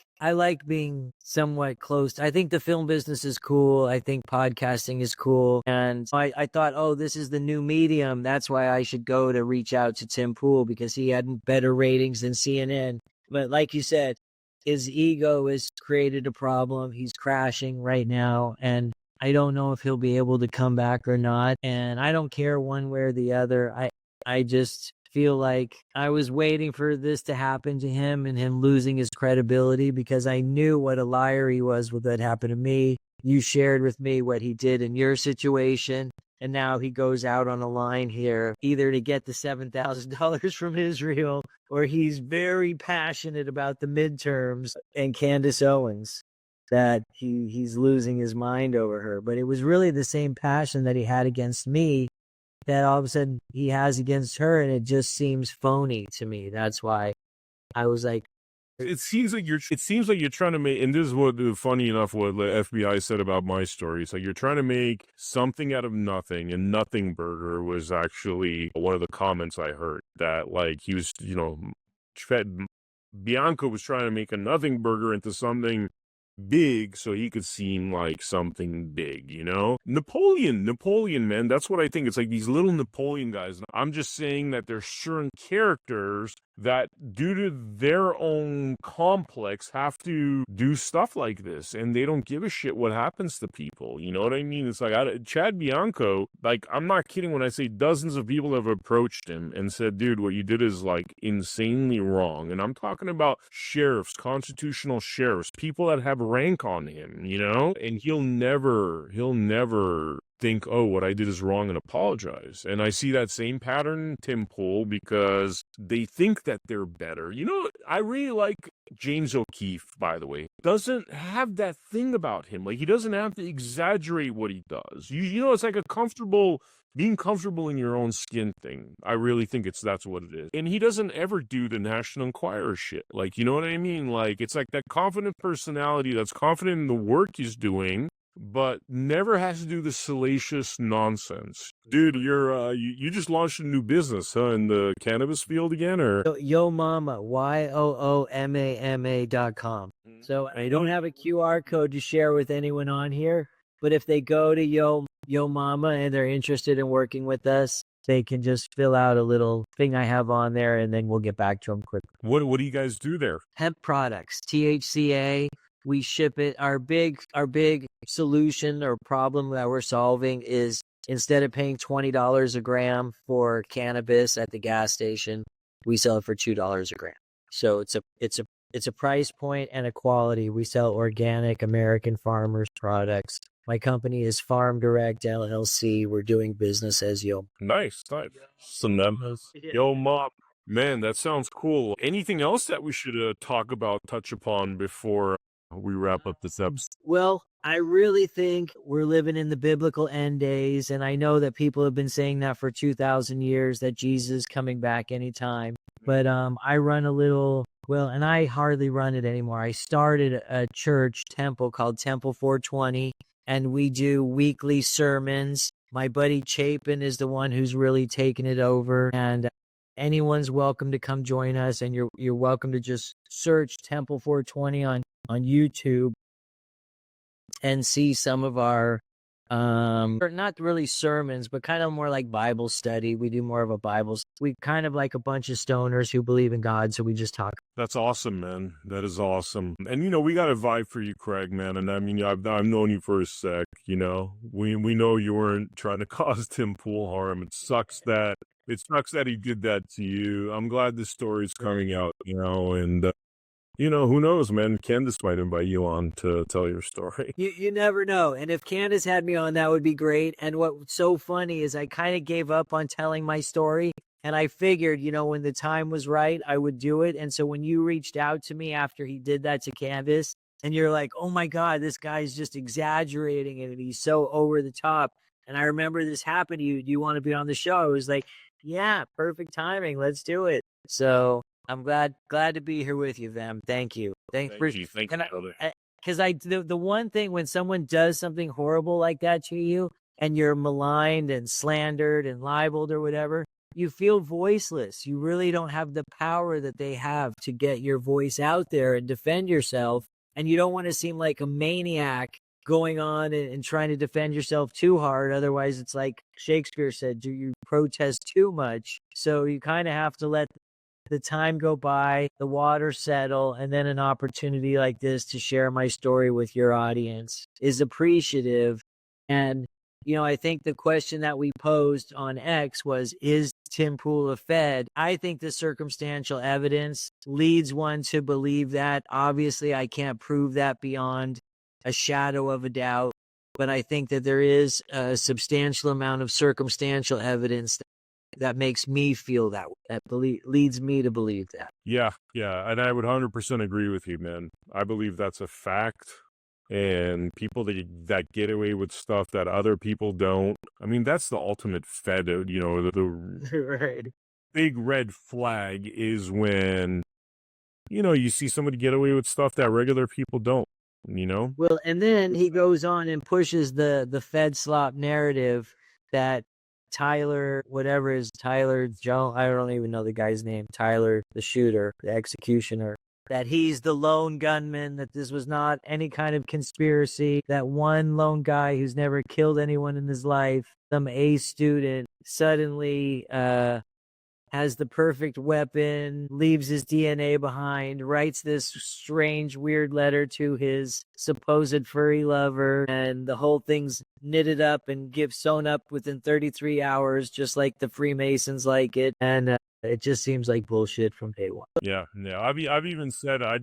being somewhat close. I think the film business is cool. I think podcasting is cool. And I thought, this is the new medium. That's why I should go to reach out to Tim Pool, because he had better ratings than CNN. But like you said, his ego has created a problem. He's crashing right now. And I don't know if he'll be able to come back or not. And I don't care one way or the other. I just feel like I was waiting for this to happen to him and him losing his credibility, because I knew what a liar he was with what happened to me. You shared with me what he did in your situation, and now he goes out on a line here, either to get the $7,000 from Israel, or he's very passionate about the midterms and Candace Owens, that he's losing his mind over her. But it was really the same passion that he had against me that all of a sudden he has against her, and it just seems phony to me. That's why I was like, it seems like you're trying to make, and this is what, funny enough, what the FBI said about my story. It's like you're trying to make something out of nothing, and Nothing Burger was actually one of the comments I heard, that like he was, Bianco was trying to make a Nothing Burger into something big so he could seem like something big, Napoleon, man, that's what I think. It's like these little Napoleon guys. I'm just saying that there's certain characters that due to their own complex have to do stuff like this, and they don't give a shit what happens to people. You know what I mean? It's like Chad Bianco, like, I'm not kidding when I say dozens of people have approached him and said, dude, what you did is like insanely wrong. And I'm talking about sheriffs, constitutional sheriffs, people that have rank on him, you know, and he'll never think, oh, what I did is wrong and apologize. And I see that same pattern, Tim Pool, because they think that they're better. You know, I really like James O'Keefe, by the way. Doesn't have that thing about him. Like, he doesn't have to exaggerate what he does. You know, it's like being comfortable in your own skin thing. I really think that's what it is. And he doesn't ever do the National Enquirer shit. Like, you know what I mean? Like, it's like that confident personality that's confident in the work he's doing, but never has to do the salacious nonsense. Dude, you just launched a new business, huh, in the cannabis field again, or? Yo Mama, YOOMAMA.com. So I don't have a QR code to share with anyone on here, but if they go to Yo Mama and they're interested in working with us, they can just fill out a little thing I have on there, and then we'll get back to them quickly. What do you guys do there? Hemp products, THCA. We ship it. Our big solution or problem that we're solving is, instead of paying $20 a gram for cannabis at the gas station, we sell it for $2 a gram. So it's a price point and a quality. We sell organic American farmers products. My company is Farm Direct LLC. We're doing business as Yo. Nice. Synonymous. Yo Mom. Man, that sounds cool. Anything else that we should touch upon before we wrap up this episode? Well, I really think we're living in the biblical end days, and I know that people have been saying that for 2,000 years, that Jesus is coming back anytime. But I run and I hardly run it anymore. I started a church temple called Temple 420, and we do weekly sermons. My buddy Chapin is the one who's really taken it over, and anyone's welcome to come join us, and you're welcome to just search Temple 420 on YouTube and see some of our not really sermons, but kind of more like Bible study. We do more of a we kind of like a bunch of stoners who believe in God, so we just talk. That's awesome, man. That is awesome. And you know, we got a vibe for you, Craig, man. And I mean, I've known you for a sec. You know, we know you weren't trying to cause Tim Pool harm. It sucks that he did that to you. I'm glad this story's coming out, you know, and you know, who knows, man? Candace might invite you on to tell your story. You never know. And if Candace had me on, that would be great. And what's so funny is I kind of gave up on telling my story. And I figured, you know, when the time was right, I would do it. And so when you reached out to me after he did that to Candace, and you're like, oh my God, this guy's just exaggerating it, and he's so over the top. And I remember this happened to you. Do you want to be on the show? I was like, yeah, perfect timing. Let's do it. So I'm glad to be here with you, Vem. Thank you. Thank you, brother. Because the one thing, when someone does something horrible like that to you, and you're maligned and slandered and libeled or whatever, you feel voiceless. You really don't have the power that they have to get your voice out there and defend yourself. And you don't want to seem like a maniac going on and trying to defend yourself too hard. Otherwise, it's like Shakespeare said, do you protest too much? So you kind of have to let the time go by, the water settle, and then an opportunity like this to share my story with your audience is appreciative. And, you know, I think the question that we posed on X was, is Tim Pool a Fed? I think the circumstantial evidence leads one to believe that. Obviously, I can't prove that beyond a shadow of a doubt, but I think that there is a substantial amount of circumstantial evidence that makes me feel that leads me to believe that. Yeah, and I would 100% agree with you, man. I believe that's a fact. And people that get away with stuff that other people don't, I mean, that's the ultimate Fed, you know, the right. Big red flag is when, you know, you see somebody get away with stuff that regular people don't, you know? Well, and then he goes on and pushes the Fed slop narrative that Tyler Jones, I don't even know the guy's name, Tyler, the shooter, the executioner, that he's the lone gunman, that this was not any kind of conspiracy, that one lone guy who's never killed anyone in his life, some A student, suddenly had has the perfect weapon, leaves his DNA behind, writes this strange, weird letter to his supposed furry lover, and the whole thing's knitted up and sewn up within 33 hours, just like the Freemasons like it. And it just seems like bullshit from day one. Yeah. I've even said I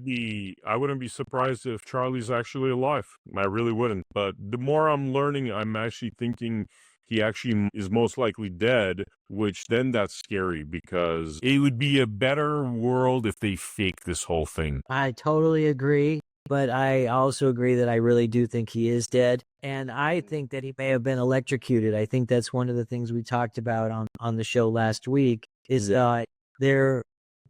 wouldn't be surprised if Charlie's actually alive. I really wouldn't. But the more I'm learning, I'm actually thinking he actually is most likely dead, which then that's scary because it would be a better world if they fake this whole thing. I totally agree. But I also agree that I really do think he is dead. And I think that he may have been electrocuted. I think that's one of the things we talked about on the show last week is there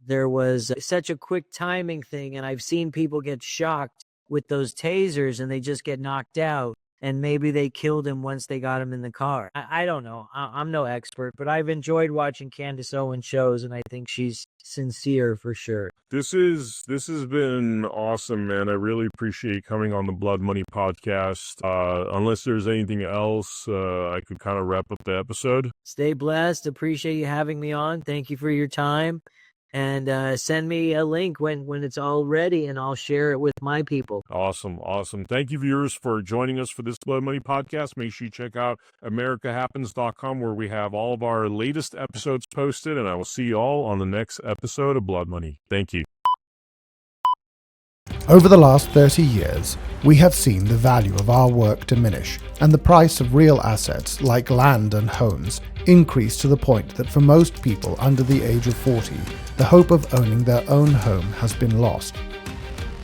was such a quick timing thing. And I've seen people get shocked with those tasers and they just get knocked out. And maybe they killed him once they got him in the car. I don't know. I'm no expert, but I've enjoyed watching Candace Owens shows, and I think she's sincere for sure. This has been awesome, man. I really appreciate coming on the Blood Money podcast. Unless there's anything else, I could kind of wrap up the episode. Stay blessed. Appreciate you having me on. Thank you for your time. And send me a link when it's all ready, and I'll share it with my people. Awesome. Thank you, viewers, for joining us for this Blood Money podcast. Make sure you check out AmericaHappens.com, where we have all of our latest episodes posted, and I will see you all on the next episode of Blood Money. Thank you. Over the last 30 years, we have seen the value of our work diminish and the price of real assets like land and homes increase to the point that for most people under the age of 40, the hope of owning their own home has been lost.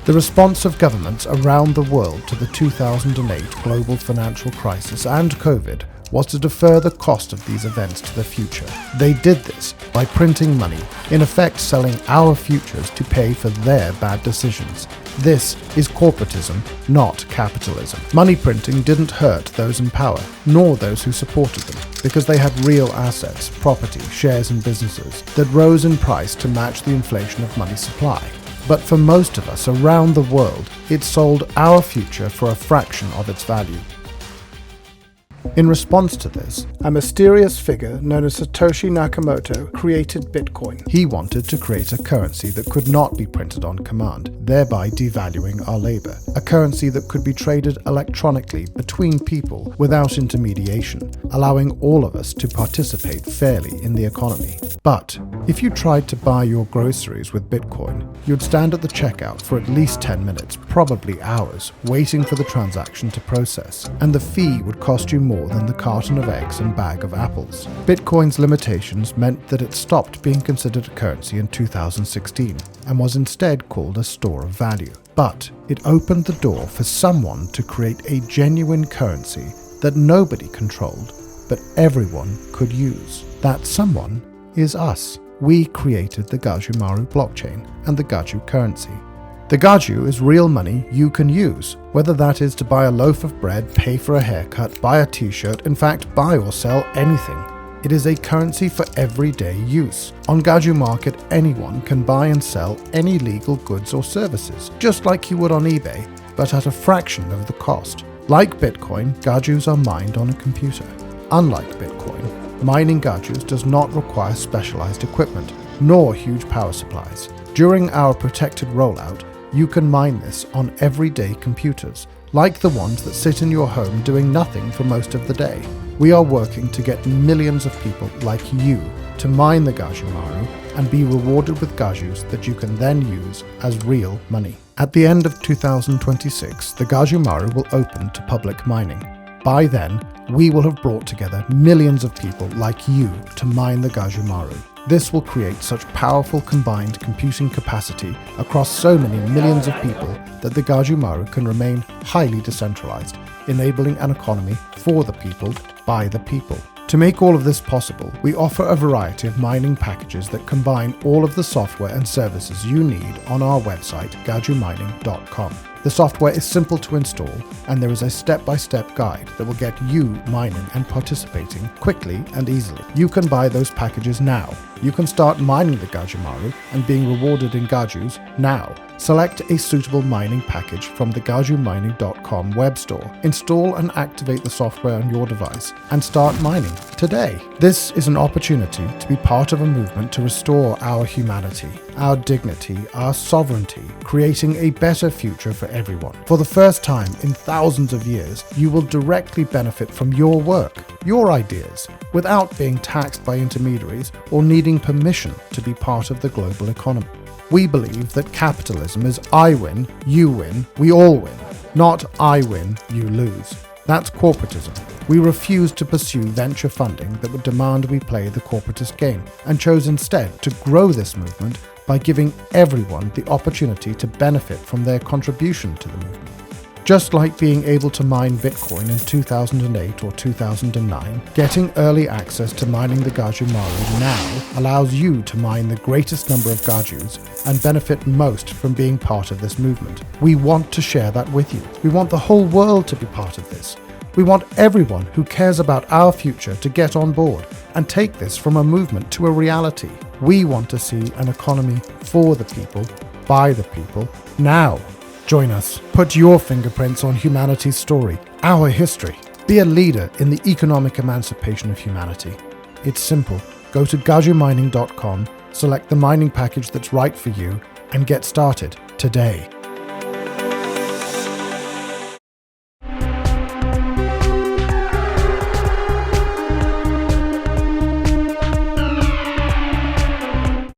The response of governments around the world to the 2008 global financial crisis and COVID was to defer the cost of these events to the future. They did this by printing money, in effect selling our futures to pay for their bad decisions. This is corporatism, not capitalism. Money printing didn't hurt those in power, nor those who supported them, because they had real assets, property, shares and businesses that rose in price to match the inflation of money supply. But for most of us around the world, it sold our future for a fraction of its value. In response to this, a mysterious figure known as Satoshi Nakamoto created Bitcoin. He wanted to create a currency that could not be printed on command, thereby devaluing our labor. A currency that could be traded electronically between people without intermediation, allowing all of us to participate fairly in the economy. But if you tried to buy your groceries with Bitcoin, you'd stand at the checkout for at least 10 minutes, probably hours, waiting for the transaction to process, and the fee would cost you more than the carton of eggs and bag of apples. Bitcoin's limitations meant that it stopped being considered a currency in 2016 and was instead called a store of value. But it opened the door for someone to create a genuine currency that nobody controlled, but everyone could use. That someone is us. We created the Gajumaru blockchain and the Gaju currency. The Gaju is real money you can use, whether that is to buy a loaf of bread, pay for a haircut, buy a t-shirt, in fact buy or sell anything. It is a currency for everyday use. On Gaju Market, anyone can buy and sell any legal goods or services, just like you would on eBay, but at a fraction of the cost. Like Bitcoin, Gajus are mined on a computer. Unlike Bitcoin, mining Gajus does not require specialized equipment, nor huge power supplies. During our protected rollout, you can mine this on everyday computers, like the ones that sit in your home doing nothing for most of the day. We are working to get millions of people like you to mine the Gajumaru and be rewarded with Gajus that you can then use as real money. At the end of 2026, the Gajumaru will open to public mining. By then, we will have brought together millions of people like you to mine the Gajumaru. This will create such powerful combined computing capacity across so many millions of people that the Gajumaru can remain highly decentralized, enabling an economy for the people, by the people. To make all of this possible, we offer a variety of mining packages that combine all of the software and services you need on our website, gajumining.com. The software is simple to install, and there is a step-by-step guide that will get you mining and participating quickly and easily. You can buy those packages now. You can start mining the Gajumaru and being rewarded in Gajus now. select a suitable mining package from the gajumining.com web store, install and activate the software on your device, and start mining today. This is an opportunity to be part of a movement to restore our humanity, our dignity, our sovereignty, creating a better future for everyone. For the first time in thousands of years, you will directly benefit from your work, your ideas, without being taxed by intermediaries or needing permission to be part of the global economy. We believe that capitalism is I win, you win, we all win, not I win, you lose. That's corporatism. We refuse to pursue venture funding that would demand we play the corporatist game, and chose instead to grow this movement by giving everyone the opportunity to benefit from their contribution to the movement. Just like being able to mine Bitcoin in 2008 or 2009, getting early access to mining the Gaju Mari now allows you to mine the greatest number of Gajus and benefit most from being part of this movement. We want to share that with you. We want the whole world to be part of this. We want everyone who cares about our future to get on board and take this from a movement to a reality. We want to see an economy for the people, by the people, now. Join us. Put your fingerprints on humanity's story, our history. Be a leader in the economic emancipation of humanity. It's simple. Go to gajumining.com, select the mining package that's right for you, and get started today.